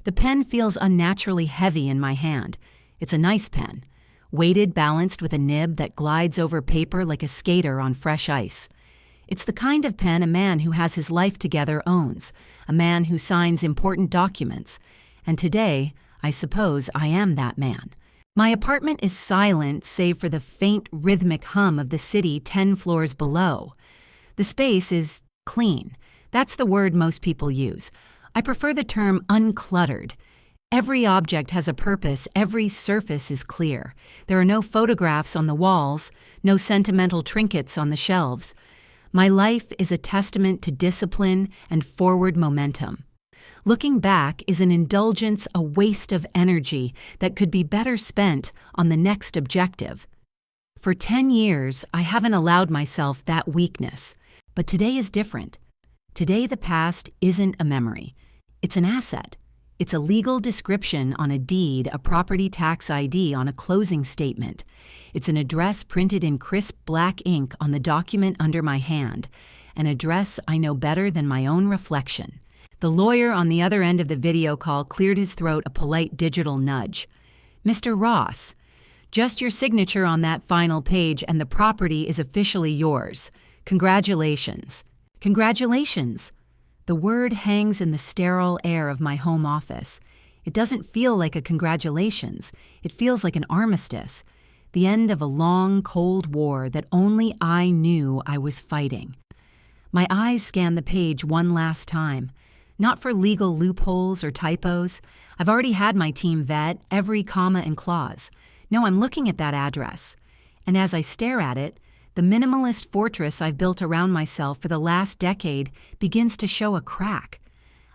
The pen feels unnaturally heavy in my hand. It's a nice pen, weighted, balanced with a nib that glides over paper like a skater on fresh ice. It's the kind of pen a man who has his life together owns, a man who signs important documents. And today, I suppose I am that man. My apartment is silent save for the faint rhythmic hum of the city 10 floors below. The space is clean. That's the word most people use. I prefer the term uncluttered. Every object has a purpose, every surface is clear. There are no photographs on the walls, no sentimental trinkets on the shelves. My life is a testament to discipline and forward momentum. Looking back is an indulgence, a waste of energy that could be better spent on the next objective. For 10 years, I haven't allowed myself that weakness. But today is different. Today, the past isn't a memory. It's an asset. It's a legal description on a deed, a property tax ID on a closing statement. It's an address printed in crisp black ink on the document under my hand, an address I know better than my own reflection. The lawyer on the other end of the video call cleared his throat a polite digital nudge. "Mr. Ross, just your signature on that final page and the property is officially yours. Congratulations." Congratulations. The word hangs in the sterile air of my home office. It doesn't feel like a congratulations. It feels like an armistice, the end of a long, cold war that only I knew I was fighting. My eyes scan the page one last time, not for legal loopholes or typos. I've already had my team vet every comma and clause. No, I'm looking at that address. And as I stare at it, the minimalist fortress I've built around myself for the last decade begins to show a crack.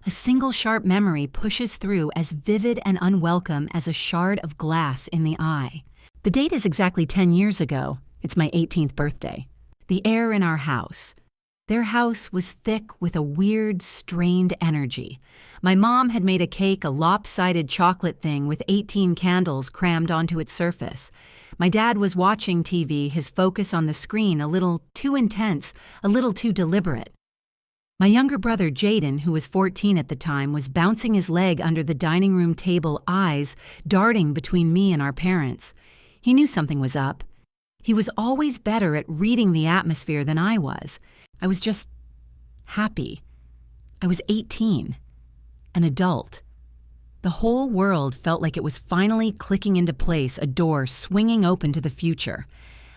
A single sharp memory pushes through as vivid and unwelcome as a shard of glass in the eye. The date is exactly 10 years ago. It's my 18th birthday. The air in our house. Their house was thick with a weird, strained energy. My mom had made a cake a lopsided chocolate thing with 18 candles crammed onto its surface. My dad was watching TV, his focus on the screen a little too intense, a little too deliberate. My younger brother, Jaden, who was 14 at the time, was bouncing his leg under the dining room table, eyes darting between me and our parents. He knew something was up. He was always better at reading the atmosphere than I was. I was just happy. I was 18, an adult. The whole world felt like it was finally clicking into place, a door swinging open to the future.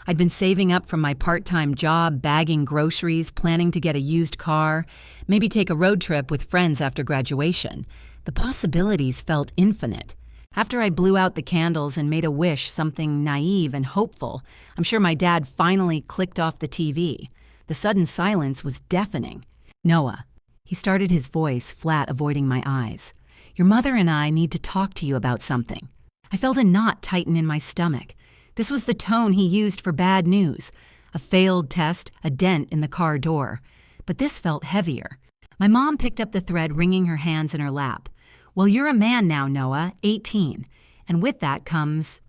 I'd been saving up from my part-time job, bagging groceries, planning to get a used car, maybe take a road trip with friends after graduation. The possibilities felt infinite. After I blew out the candles and made a wish, something naive and hopeful, I'm sure my dad finally clicked off the TV. The sudden silence was deafening. "Noah," he started, his voice flat, avoiding my eyes. "Your mother and I need to talk to you about something." I felt a knot tighten in my stomach. This was the tone he used for bad news. A failed test, a dent in the car door. But this felt heavier. My mom picked up the thread, wringing her hands in her lap. "Well, you're a man now, Noah, 18. And with that comes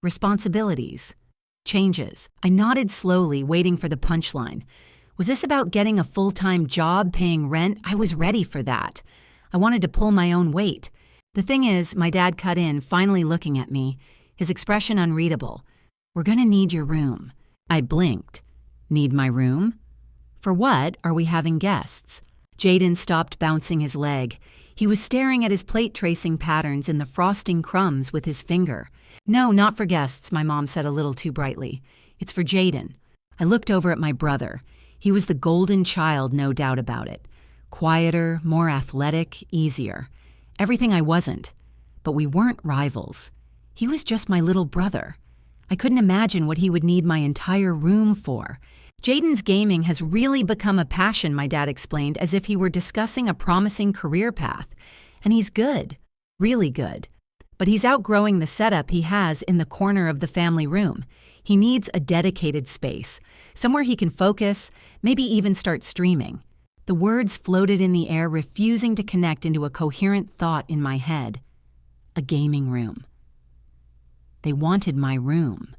responsibilities, changes." I nodded slowly, waiting for the punchline. Was this about getting a full-time job, paying rent? I was ready for that. I wanted to pull my own weight. The thing is, my dad cut in, finally looking at me, his expression unreadable. "We're gonna need your room." I blinked. "Need my room? For what? Are we having guests?" Jaden stopped bouncing his leg. He was staring at his plate tracing patterns in the frosting crumbs with his finger. "No, not for guests," my mom said a little too brightly. "It's for Jaden." I looked over at my brother. He was the golden child, no doubt about it. Quieter, more athletic, easier. Everything I wasn't. But we weren't rivals. He was just my little brother. I couldn't imagine what he would need my entire room for. Jaden's gaming has really become a passion, my dad explained, as if he were discussing a promising career path. And he's good, really good. But he's outgrowing the setup he has in the corner of the family room. He needs a dedicated space, somewhere he can focus, maybe even start streaming. The words floated in the air, refusing to connect into a coherent thought in my head. A gaming room. They wanted my room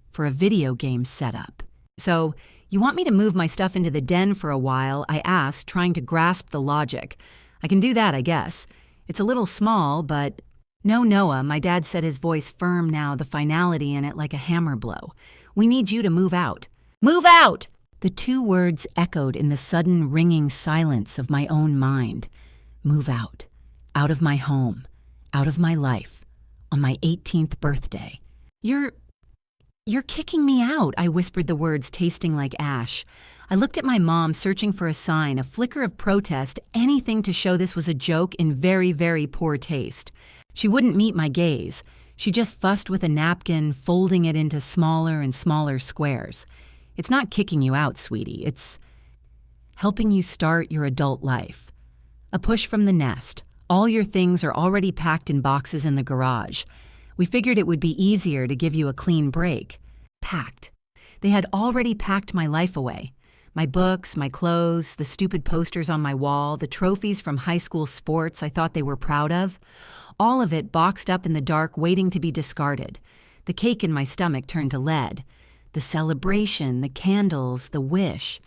for a video game setup. "So, you want me to move my stuff into the den for a while?" I asked, trying to grasp the logic. "I can do that, I guess. It's a little small, but... No, Noah, my dad said, his voice firm now, the finality in it like a hammer blow. We need you to move out. Move out! The two words echoed in the sudden ringing silence of my own mind. Move out. Out of my home. Out of my life. On my 18th birthday. You're kicking me out, I whispered the words tasting like ash. I looked at my mom, searching for a sign, a flicker of protest, anything to show this was a joke in very, very poor taste. She wouldn't meet my gaze. She just fussed with a napkin, folding it into smaller and smaller squares. It's not kicking you out, sweetie. It's helping you start your adult life. A push from the nest. All your things are already packed in boxes in the garage. We figured it would be easier to give you a clean break. Packed. They had already packed my life away. My books, my clothes, the stupid posters on my wall, the trophies from high school sports I thought they were proud of. All of it boxed up in the dark, waiting to be discarded. The cake in my stomach turned to lead. The celebration, the candles, the wish.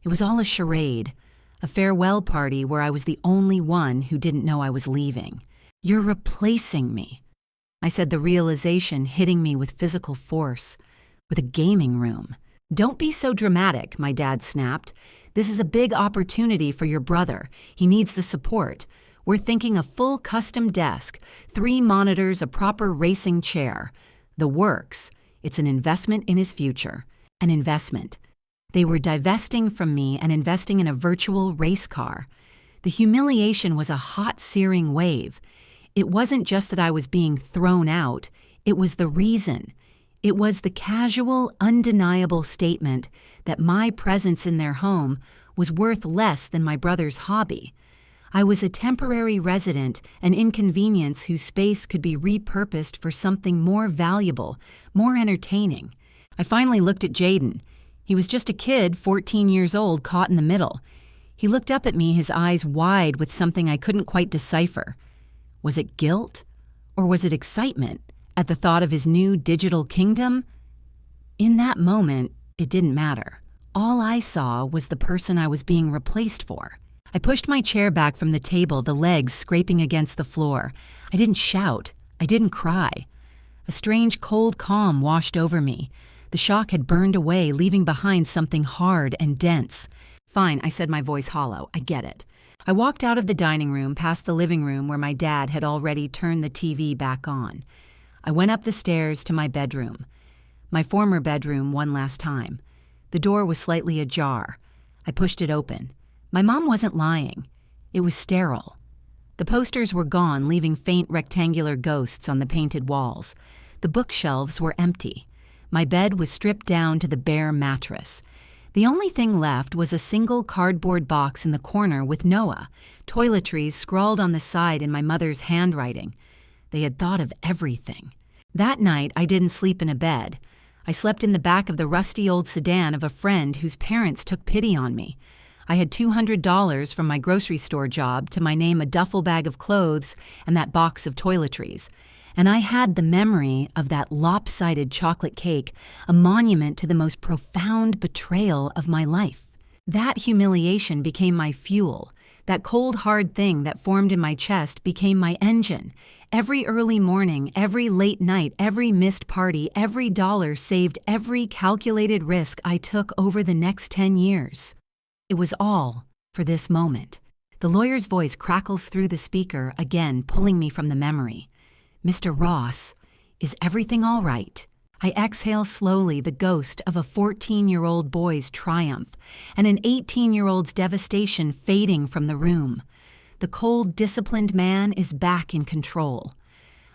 It was all a charade. A farewell party where I was the only one who didn't know I was leaving. You're replacing me, I said, the realization hitting me with physical force. With a gaming room. Don't be so dramatic, my dad snapped. This is a big opportunity for your brother. He needs the support. We're thinking a full custom desk, 3 monitors, a proper racing chair. The works. It's an investment in his future. An investment. They were divesting from me and investing in a virtual race car. The humiliation was a hot, searing wave. It wasn't just that I was being thrown out. It was the reason. It was the casual, undeniable statement that my presence in their home was worth less than my brother's hobby. I was a temporary resident, an inconvenience whose space could be repurposed for something more valuable, more entertaining. I finally looked at Jaden. He was just a kid, 14 years old, caught in the middle. He looked up at me, his eyes wide with something I couldn't quite decipher. Was it guilt? Or was it excitement at the thought of his new digital kingdom? In that moment, it didn't matter. All I saw was the person I was being replaced for. I pushed my chair back from the table, the legs scraping against the floor. I didn't shout. I didn't cry. A strange cold calm washed over me. The shock had burned away, leaving behind something hard and dense. Fine, I said, my voice hollow. I get it. I walked out of the dining room, past the living room where my dad had already turned the TV back on. I went up the stairs to my bedroom. My former bedroom one last time. The door was slightly ajar. I pushed it open. My mom wasn't lying. It was sterile. The posters were gone, leaving faint rectangular ghosts on the painted walls. The bookshelves were empty. My bed was stripped down to the bare mattress. The only thing left was a single cardboard box in the corner with Noah, toiletries scrawled on the side in my mother's handwriting. They had thought of everything. That night, I didn't sleep in a bed. I slept in the back of the rusty old sedan of a friend whose parents took pity on me. I had $200 from my grocery store job to my name, a duffel bag of clothes, and that box of toiletries. And I had the memory of that lopsided chocolate cake, a monument to the most profound betrayal of my life. That humiliation became my fuel. That cold, hard thing that formed in my chest became my engine. Every early morning, every late night, every missed party, every dollar saved, every calculated risk I took over the next 10 years. It was all for this moment. The lawyer's voice crackles through the speaker, again pulling me from the memory. Mr. Ross, is everything all right? I exhale slowly, the ghost of a 14-year-old boy's triumph and an 18-year-old's devastation fading from the room. The cold, disciplined man is back in control.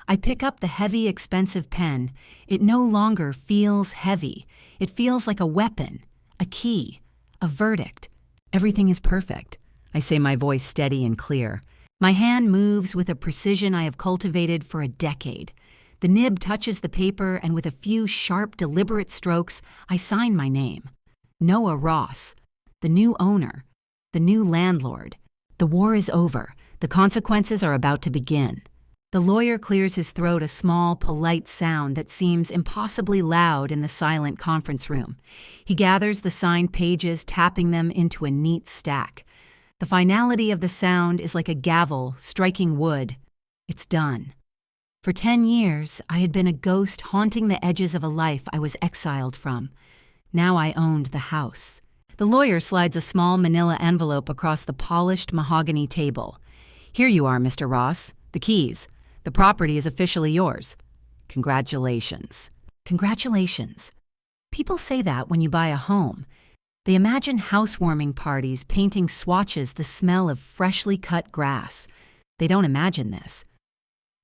I pick up the heavy, expensive pen. It no longer feels heavy. It feels like a weapon, a key, a verdict. Everything is perfect, I say, my voice steady and clear. My hand moves with a precision I have cultivated for a decade. The nib touches the paper, and with a few sharp, deliberate strokes, I sign my name. Noah Ross, the new owner, the new landlord. The war is over. The consequences are about to begin. The lawyer clears his throat, a small, polite sound that seems impossibly loud in the silent conference room. He gathers the signed pages, tapping them into a neat stack. The finality of the sound is like a gavel striking wood. It's done. For 10 years, I had been a ghost haunting the edges of a life I was exiled from. Now I owned the house. The lawyer slides a small manila envelope across the polished mahogany table. Here you are, Mr. Ross. The keys. The property is officially yours. Congratulations. Congratulations. People say that when you buy a home. They imagine housewarming parties painting swatches the smell of freshly cut grass. They don't imagine this.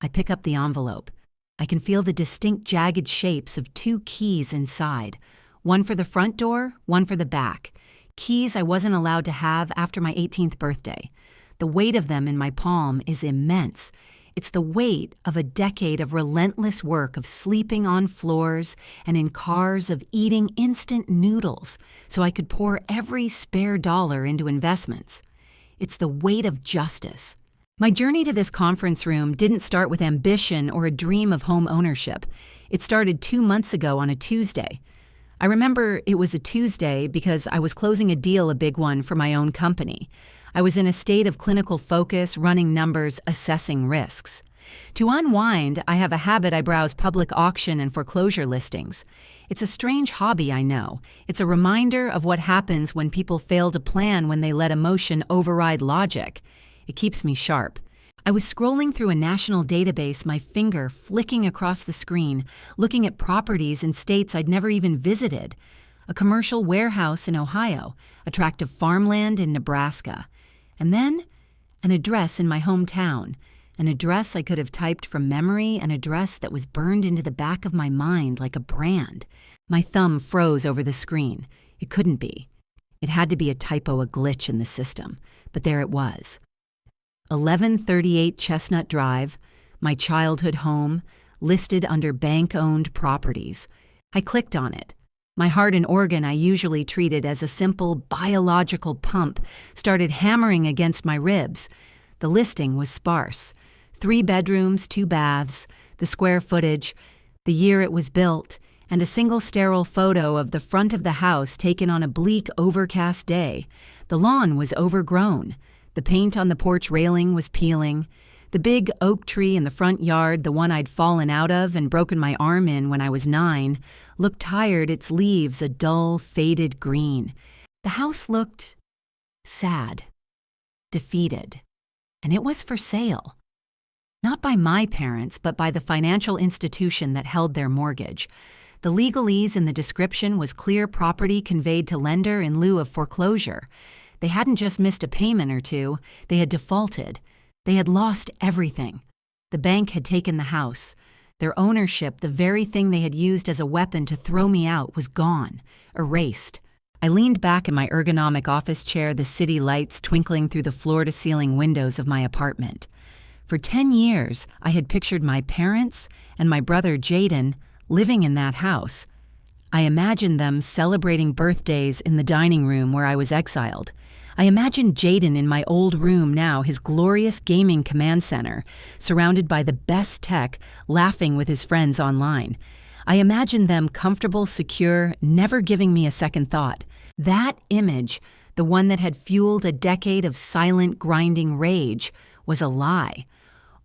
I pick up the envelope. I can feel the distinct jagged shapes of 2 keys inside. One for the front door, one for the back. Keys I wasn't allowed to have after my 18th birthday. The weight of them in my palm is immense. It's the weight of a decade of relentless work of sleeping on floors and in cars, of eating instant noodles so I could pour every spare dollar into investments. It's the weight of justice. My journey to this conference room didn't start with ambition or a dream of home ownership. It started 2 months ago on a Tuesday. I remember it was a Tuesday because I was closing a deal, a big one, for my own company. I was in a state of clinical focus, running numbers, assessing risks. To unwind, I have a habit. I browse public auction and foreclosure listings. It's a strange hobby, I know. It's a reminder of what happens when people fail to plan, when they let emotion override logic. It keeps me sharp. I was scrolling through a national database, my finger flicking across the screen, looking at properties in states I'd never even visited. A commercial warehouse in Ohio, a tract of farmland in Nebraska. And then, an address in my hometown, an address I could have typed from memory, an address that was burned into the back of my mind like a brand. My thumb froze over the screen. It couldn't be. It had to be a typo, a glitch in the system. But there it was. 1138 Chestnut Drive, my childhood home, listed under bank-owned properties. I clicked on it. My heart and organ I usually treated as a simple biological pump started hammering against my ribs. The listing was sparse. 3 bedrooms, 2 baths, the square footage, the year it was built, and a single sterile photo of the front of the house taken on a bleak, overcast day. The lawn was overgrown. The paint on the porch railing was peeling. The big oak tree in the front yard, the one I'd fallen out of and broken my arm in when I was 9, looked tired, its leaves a dull, faded green. The house looked sad, defeated, and it was for sale. Not by my parents, but by the financial institution that held their mortgage. The legalese in the description was clear property conveyed to lender in lieu of foreclosure. They hadn't just missed a payment or two, they had defaulted. They had lost everything. The bank had taken the house. Their ownership, the very thing they had used as a weapon to throw me out, was gone, erased. I leaned back in my ergonomic office chair, the city lights twinkling through the floor-to-ceiling windows of my apartment. For 10 years, I had pictured my parents and my brother Jaden living in that house. I imagined them celebrating birthdays in the dining room where I was exiled. I imagined Jaden in my old room now, his glorious gaming command center, surrounded by the best tech, laughing with his friends online. I imagined them comfortable, secure, never giving me a second thought. That image, the one that had fueled a decade of silent, grinding rage, was a lie.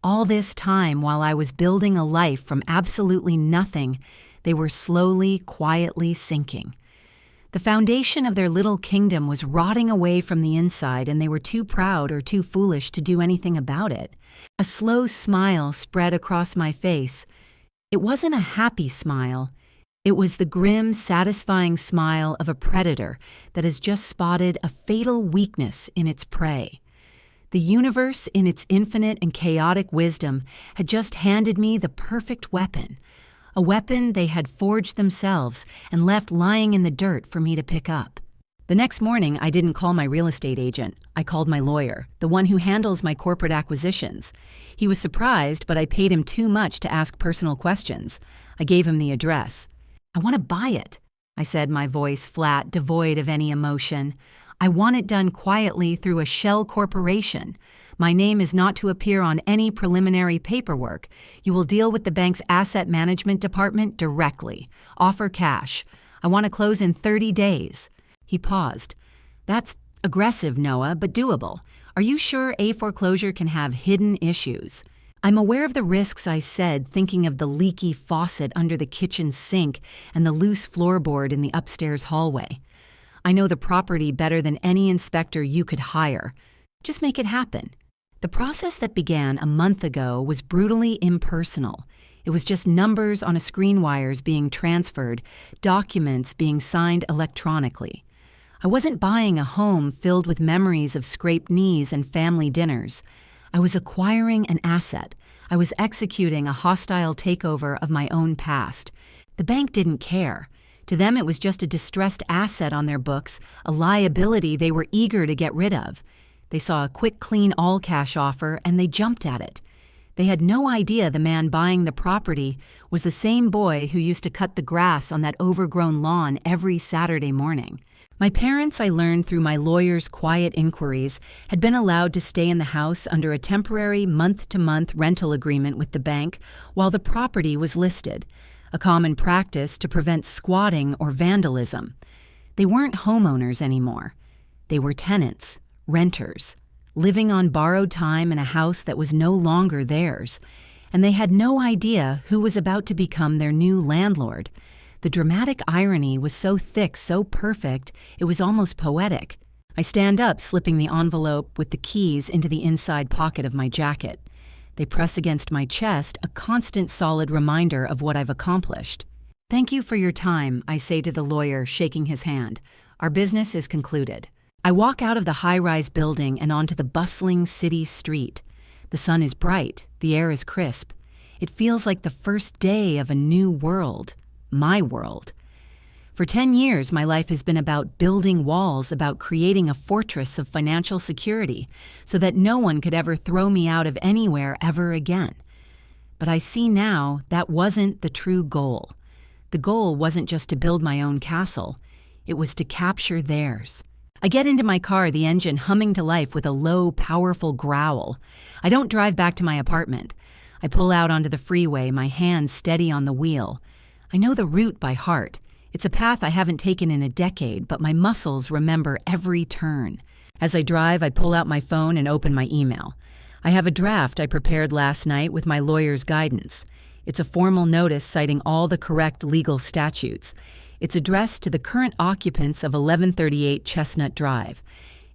All this time, while I was building a life from absolutely nothing, they were slowly, quietly sinking. The foundation of their little kingdom was rotting away from the inside, and they were too proud or too foolish to do anything about it. A slow smile spread across my face. It wasn't a happy smile. It was the grim, satisfying smile of a predator that has just spotted a fatal weakness in its prey. The universe, in its infinite and chaotic wisdom, had just handed me the perfect weapon. A weapon they had forged themselves and left lying in the dirt for me to pick up. The next morning, I didn't call my real estate agent. I called my lawyer, the one who handles my corporate acquisitions. He was surprised, but I paid him too much to ask personal questions. I gave him the address. "I want to buy it," I said, my voice flat, devoid of any emotion. "I want it done quietly through a shell corporation. My name is not to appear on any preliminary paperwork. You will deal with the bank's asset management department directly. Offer cash. I want to close in 30 days. He paused. "That's Aggressive, Noah, but doable. Are you sure a foreclosure can have hidden issues? I'm aware of the risks, I said, thinking of the leaky faucet under the kitchen sink and the loose floorboard in the upstairs hallway. I know the property better than any inspector you could hire. Just make it happen. The process that began a month ago was brutally impersonal. It was just numbers on a screen wires being transferred, documents being signed electronically. I wasn't buying a home filled with memories of scraped knees and family dinners. I was acquiring an asset. I was executing a hostile takeover of my own past. The bank didn't care. To them, it was just a distressed asset on their books, a liability they were eager to get rid of. They saw a quick, clean, all-cash offer, and they jumped at it. They had no idea the man buying the property was the same boy who used to cut the grass on that overgrown lawn every Saturday morning. My parents, I learned through my lawyer's quiet inquiries, had been allowed to stay in the house under a temporary month-to-month rental agreement with the bank while the property was listed, a common practice to prevent squatting or vandalism. They weren't homeowners anymore. They were tenants, renters, living on borrowed time in a house that was no longer theirs, and they had no idea who was about to become their new landlord. The dramatic irony was so thick, so perfect, it was almost poetic. I stand up, slipping the envelope with the keys into the inside pocket of my jacket. They press against my chest, a constant solid reminder of what I've accomplished. "Thank you for your time," I say to the lawyer, shaking his hand. "Our business is concluded." I walk out of the high-rise building and onto the bustling city street. The sun is bright, the air is crisp. It feels like the first day of a new world. My world. For 10 years, my life has been about building walls, about creating a fortress of financial security so that no one could ever throw me out of anywhere ever again. But I see now that wasn't the true goal. The goal wasn't just to build my own castle. It was to capture theirs. I get into my car, the engine humming to life with a low, powerful growl. I don't drive back to my apartment. I pull out onto the freeway, my hands steady on the wheel. I know the route by heart. It's a path I haven't taken in a decade, but my muscles remember every turn. As I drive, I pull out my phone and open my email. I have a draft I prepared last night with my lawyer's guidance. It's a formal notice citing all the correct legal statutes. It's addressed to the current occupants of 1138 Chestnut Drive.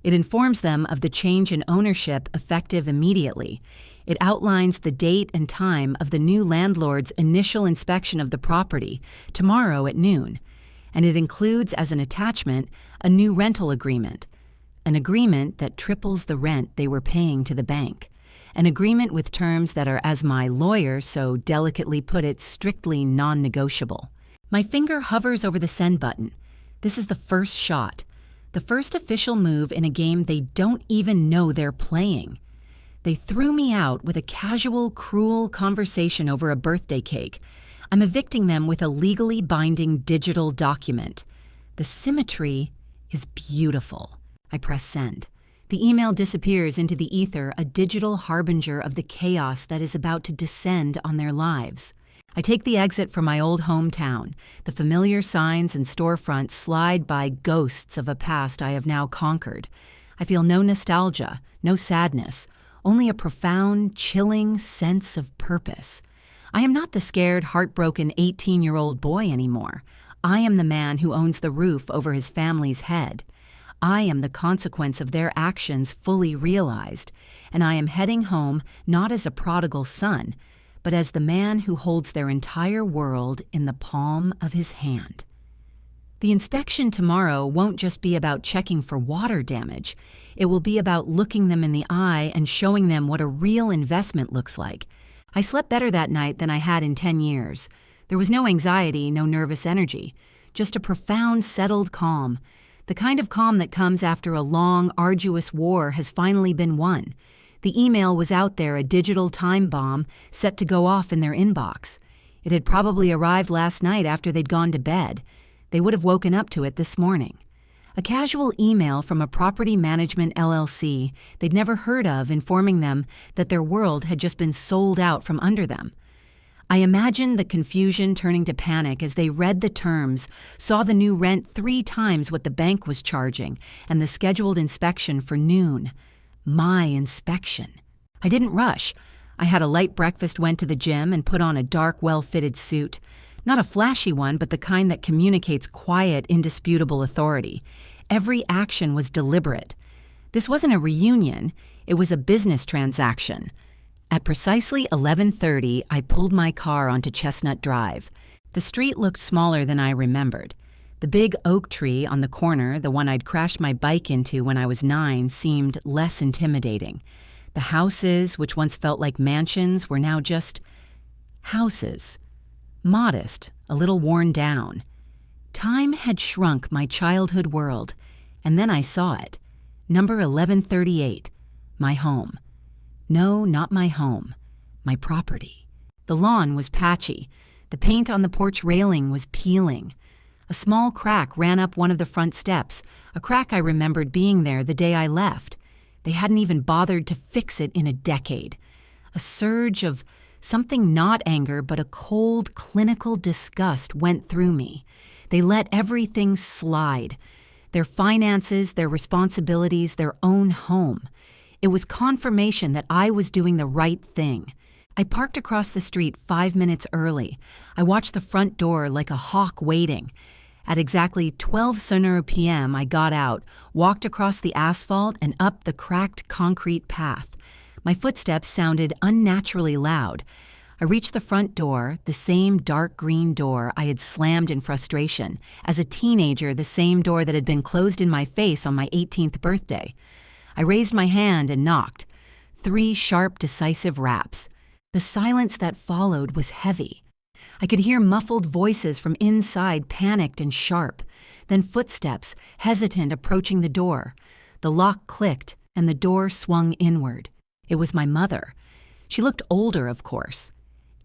It informs them of the change in ownership effective immediately. It outlines the date and time of the new landlord's initial inspection of the property, tomorrow at noon. And it includes, as an attachment, a new rental agreement. An agreement that triples the rent they were paying to the bank. An agreement with terms that are, as my lawyer so delicately put it, strictly non-negotiable. My finger hovers over the send button. This is the first shot. The first official move in a game they don't even know they're playing. They threw me out with a casual, cruel conversation over a birthday cake. I'm evicting them with a legally binding digital document. The symmetry is beautiful. I press send. The email disappears into the ether, a digital harbinger of the chaos that is about to descend on their lives. I take the exit from my old hometown. The familiar signs and storefronts slide by ghosts of a past I have now conquered. I feel no nostalgia, no sadness, only a profound, chilling sense of purpose. I am not the scared, heartbroken 18-year-old boy anymore. I am the man who owns the roof over his family's head. I am the consequence of their actions fully realized, and I am heading home not as a prodigal son, but as the man who holds their entire world in the palm of his hand. The inspection tomorrow won't just be about checking for water damage. It will be about looking them in the eye and showing them what a real investment looks like. I slept better that night than I had in 10 years. There was no anxiety, no nervous energy, just a profound, settled calm. The kind of calm that comes after a long, arduous war has finally been won. The email was out there, a digital time bomb, set to go off in their inbox. It had probably arrived last night after they'd gone to bed. They would have woken up to it this morning. A casual email from a property management LLC they'd never heard of informing them that their world had just been sold out from under them. I imagined the confusion turning to panic as they read the terms, saw the new rent 3 times what the bank was charging, and the scheduled inspection for noon. My inspection. I didn't rush. I had a light breakfast, went to the gym, and put on a dark, well-fitted suit. Not a flashy one, but the kind that communicates quiet, indisputable authority. Every action was deliberate. This wasn't a reunion. It was a business transaction. At precisely 11:30, I pulled my car onto Chestnut Drive. The street looked smaller than I remembered. The big oak tree on the corner, the one I'd crashed my bike into when I was 9, seemed less intimidating. The houses, which once felt like mansions, were now just houses. Modest, a little worn down. Time had shrunk my childhood world, and then I saw it. Number 1138, my home. No, not my home. My property. The lawn was patchy. The paint on the porch railing was peeling. A small crack ran up one of the front steps, a crack I remembered being there the day I left. They hadn't even bothered to fix it in a decade. A surge of something not anger, but a cold, clinical disgust went through me. They let everything slide. Their finances, their responsibilities, their own home. It was confirmation that I was doing the right thing. I parked across the street 5 minutes early. I watched the front door like a hawk waiting. At exactly 12:00 p.m., I got out, walked across the asphalt and up the cracked concrete path. My footsteps sounded unnaturally loud. I reached the front door, the same dark green door I had slammed in frustration. As a teenager, the same door that had been closed in my face on my 18th birthday. I raised my hand and knocked. 3 sharp, decisive raps. The silence that followed was heavy. I could hear muffled voices from inside, panicked and sharp. Then footsteps, hesitant, approaching the door. The lock clicked, and the door swung inward. It was my mother. She looked older, of course.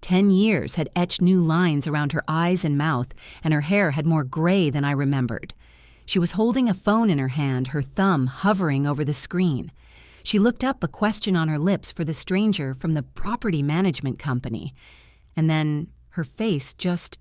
10 years had etched new lines around her eyes and mouth, and her hair had more gray than I remembered. She was holding a phone in her hand, her thumb hovering over the screen. She looked up, a question on her lips for the stranger from the property management company. And then her face just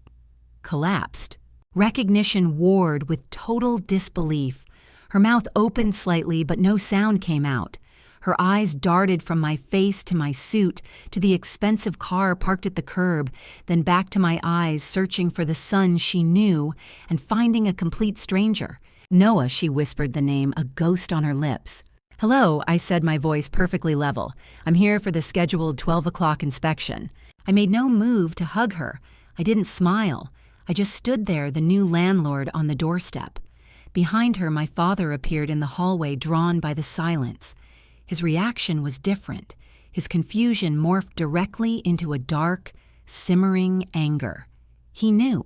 collapsed. Recognition warred with total disbelief. Her mouth opened slightly, but no sound came out. Her eyes darted from my face to my suit, to the expensive car parked at the curb, then back to my eyes, searching for the son she knew and finding a complete stranger. Noah, she whispered the name, a ghost on her lips. "Hello," I said, my voice perfectly level. "I'm here for the scheduled 12 o'clock inspection." I made no move to hug her. I didn't smile. I just stood there, the new landlord on the doorstep. Behind her, my father appeared in the hallway, drawn by the silence. His reaction was different. His confusion morphed directly into a dark, simmering anger. He knew.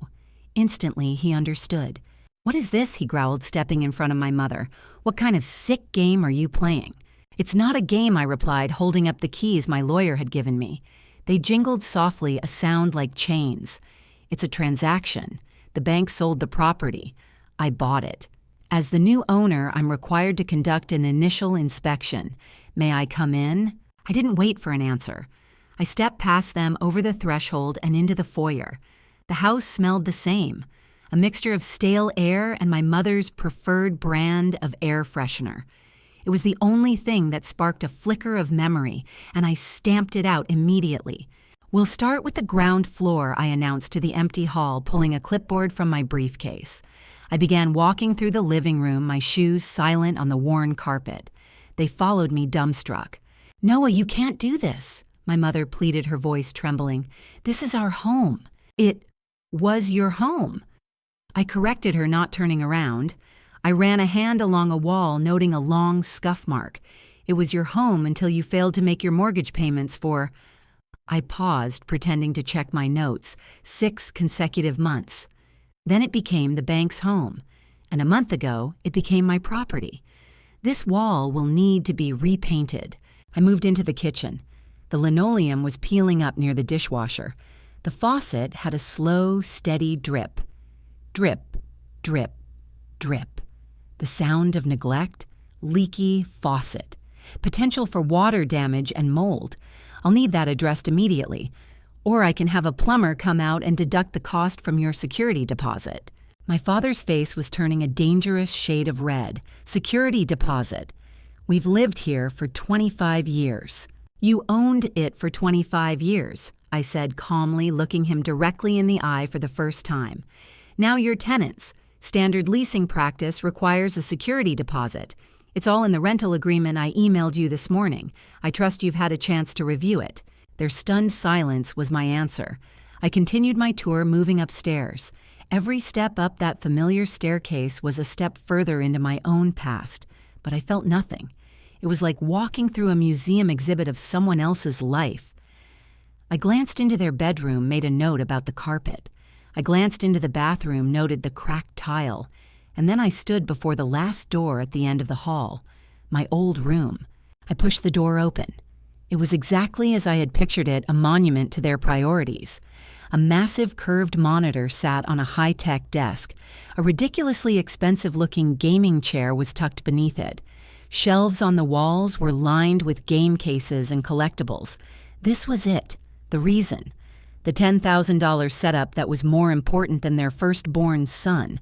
Instantly, he understood. "What is this?" he growled, stepping in front of my mother. "What kind of sick game are you playing?" "It's not a game," I replied, holding up the keys my lawyer had given me. They jingled softly, a sound like chains. "It's a transaction. The bank sold the property. I bought it. As the new owner, I'm required to conduct an initial inspection. May I come in?" I didn't wait for an answer. I stepped past them, over the threshold, and into the foyer. The house smelled the same, a mixture of stale air and my mother's preferred brand of air freshener. It was the only thing that sparked a flicker of memory, and I stamped it out immediately. "We'll start with the ground floor," I announced to the empty hall, pulling a clipboard from my briefcase. I began walking through the living room, my shoes silent on the worn carpet. They followed me dumbstruck. "Noah, you can't do this," my mother pleaded, her voice trembling. "This is our home." "It was your home." I corrected her, not turning around. I ran a hand along a wall, noting a long scuff mark. "It was your home until you failed to make your mortgage payments for—" I paused, pretending to check my notes. 6 consecutive months. Then it became the bank's home, and a month ago, it became my property. This wall will need to be repainted. I moved into the kitchen. The linoleum was peeling up near the dishwasher. The faucet had a slow, steady drip. Drip, drip, drip. The sound of neglect, leaky faucet. Potential for water damage and mold. I'll need that addressed immediately. Or I can have a plumber come out and deduct the cost from your security deposit." My father's face was turning a dangerous shade of red. Security deposit. "We've lived here for 25 years. "You owned it for 25 years, I said calmly, looking him directly in the eye for the first time. "Now you're tenants. Standard leasing practice requires a security deposit. It's all in the rental agreement I emailed you this morning. I trust you've had a chance to review it." Their stunned silence was my answer. I continued my tour, moving upstairs. Every step up that familiar staircase was a step further into my own past, but I felt nothing. It was like walking through a museum exhibit of someone else's life. I glanced into their bedroom, made a note about the carpet. I glanced into the bathroom, noted the cracked tile, and then I stood before the last door at the end of the hall, my old room. I pushed the door open. It was exactly as I had pictured it, a monument to their priorities. A massive curved monitor sat on a high-tech desk. A ridiculously expensive-looking gaming chair was tucked beneath it. Shelves on the walls were lined with game cases and collectibles. This was it, the reason. The $10,000 setup that was more important than their firstborn son.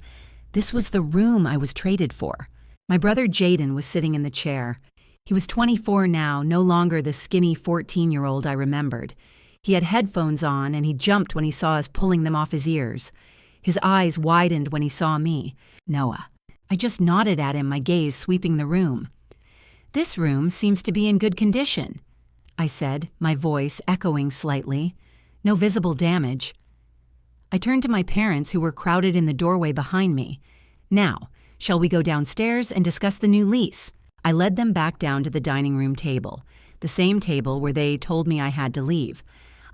This was the room I was traded for. My brother Jaden was sitting in the chair. He was 24 now, no longer the skinny 14-year-old I remembered. He had headphones on, and he jumped when he saw us pulling them off his ears. His eyes widened when he saw me. "Noah." I just nodded at him, my gaze sweeping the room. "This room seems to be in good condition," I said, my voice echoing slightly. "No visible damage." I turned to my parents, who were crowded in the doorway behind me. "Now, shall we go downstairs and discuss the new lease?" I led them back down to the dining room table, the same table where they told me I had to leave.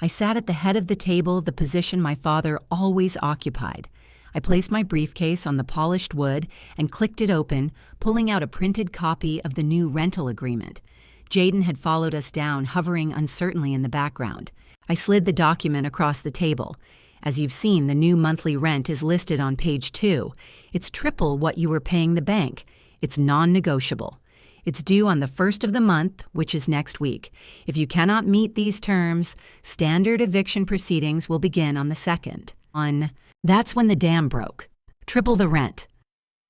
I sat at the head of the table, the position my father always occupied. I placed my briefcase on the polished wood and clicked it open, pulling out a printed copy of the new rental agreement. Jaden had followed us down, hovering uncertainly in the background. I slid the document across the table. "As you've seen, the new monthly rent is listed on page 2. It's triple what you were paying the bank. It's non-negotiable. It's due on the 1st of the month, which is next week. If you cannot meet these terms, standard eviction proceedings will begin on the 2nd. That's when the dam broke. Triple the rent."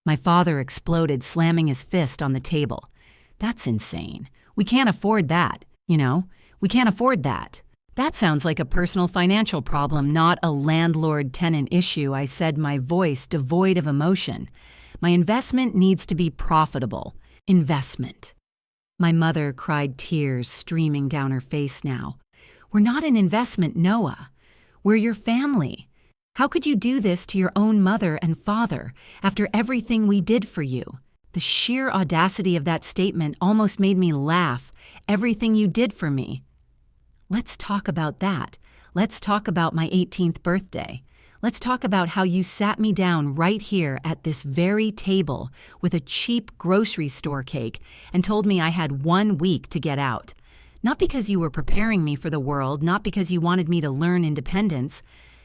My father exploded, slamming his fist on the table. "That's insane. We can't afford that. We can't afford that." "That sounds like a personal financial problem, not a landlord-tenant issue," I said, my voice devoid of emotion. "My investment needs to be profitable." "Investment." My mother cried, tears streaming down her face now. "We're not an investment, Noah. We're your family. How could you do this to your own mother and father after everything we did for you?" The sheer audacity of that statement almost made me laugh. "Everything you did for me." "Let's talk about that. Let's talk about my 18th birthday. Let's talk about how you sat me down right here at this very table with a cheap grocery store cake and told me I had 1 week to get out. Not because you were preparing me for the world, not because you wanted me to learn independence,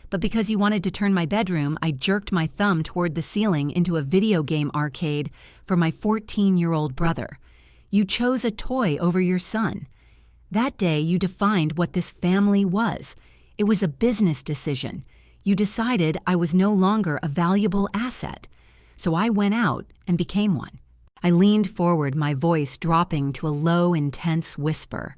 but because you wanted to turn my bedroom. I jerked my thumb toward the ceiling into a video game arcade for my 14-year-old brother. You chose a toy over your son. That day you defined what this family was. It was a business decision. You decided I was no longer a valuable asset. So I went out and became one. I leaned forward, my voice dropping to a low, intense whisper.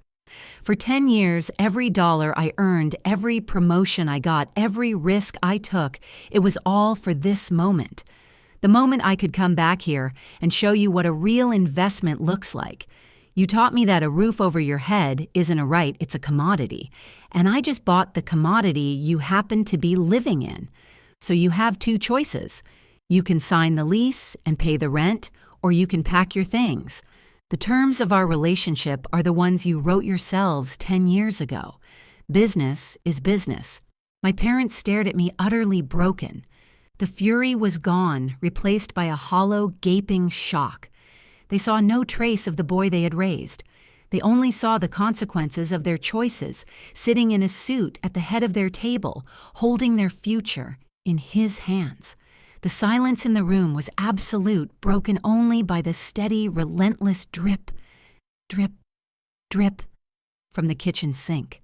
For 10 years, every dollar I earned, every promotion I got, every risk I took, it was all for this moment. The moment I could come back here and show you what a real investment looks like. You taught me that a roof over your head isn't a right, it's a commodity. And I just bought the commodity you happen to be living in. So you have 2 choices. You can sign the lease and pay the rent, or you can pack your things. The terms of our relationship are the ones you wrote yourselves 10 years ago. Business is business. My parents stared at me utterly broken. The fury was gone, replaced by a hollow, gaping shock. They saw no trace of the boy they had raised. They only saw the consequences of their choices, sitting in a suit at the head of their table, holding their future in his hands. The silence in the room was absolute, broken only by the steady, relentless drip, drip, drip from the kitchen sink.